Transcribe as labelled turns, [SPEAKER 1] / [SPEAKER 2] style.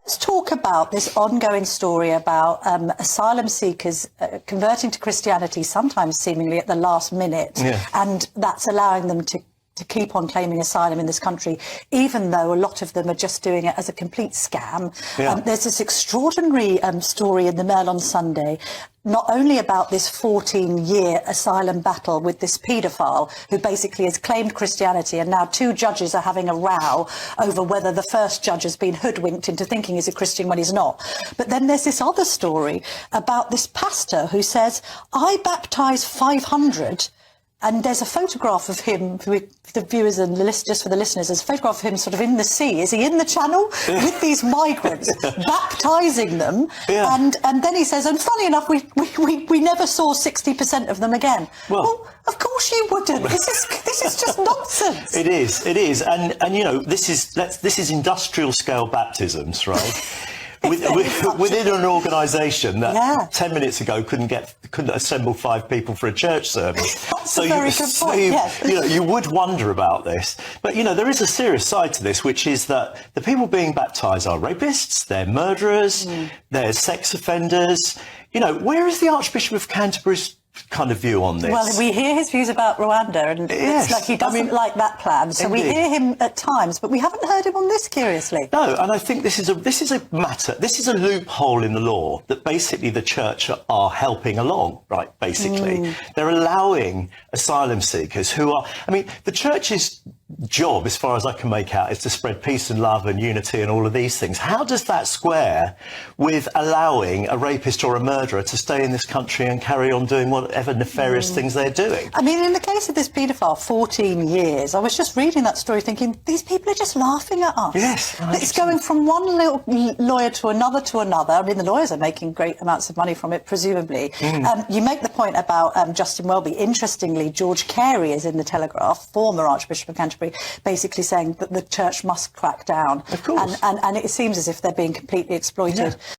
[SPEAKER 1] Let's talk about this ongoing story about asylum seekers converting to Christianity, sometimes seemingly at the last minute, and that's allowing them to keep on claiming asylum in this country, even though a lot of them are just doing it as a complete scam. There's this extraordinary story in the Mail on Sunday, not only about this 14-year asylum battle with this paedophile who basically has claimed Christianity, and now two judges are having a row over whether the first judge has been hoodwinked into thinking he's a Christian when he's not. But then there's this other story about this pastor who says, I baptise 500. And there's a photograph of him, for the viewers and just for the listeners, there's a photograph of him sort of in the sea. Is he in the channel with these migrants, baptising them? And then he says, and funny enough, we never saw 60% of them again. Well, of course you wouldn't. This is just nonsense.
[SPEAKER 2] It is, and you know, this is industrial scale baptisms, right? Within an organisation that 10 minutes ago couldn't assemble 5 people for a church service.
[SPEAKER 1] That's a very good point.
[SPEAKER 2] You know, you would wonder about this, but you know, there is a serious side to this, which is that the people being baptised are rapists, they're murderers, they're sex offenders. You know, where is the Archbishop of Canterbury's kind of view on this?
[SPEAKER 1] Well, we hear his views about Rwanda, and it's like he doesn't like that plan. So we hear him at times, but we haven't heard him on this, curiously.
[SPEAKER 2] No, and I think this is a loophole in the law that basically the church are helping along, right? Basically, they're allowing asylum seekers who are. I mean, the church's job, as far as I can make out, is to spread peace and love and unity and all of these things. How does that square with allowing a rapist or a murderer to stay in this country and carry on doing whatever nefarious things they're doing?
[SPEAKER 1] I mean, in the case of this paedophile, 14 years, I was just reading that story thinking, these people are just laughing at us.
[SPEAKER 2] Yes.
[SPEAKER 1] It's going from one little lawyer to another to another. I mean, the lawyers are making great amounts of money from it, presumably. You make the point about Justin Welby. Interestingly, George Carey is in the Telegraph, former Archbishop of Canterbury, basically saying that the church must crack down.
[SPEAKER 2] Of course.
[SPEAKER 1] And it seems as if they're being completely exploited.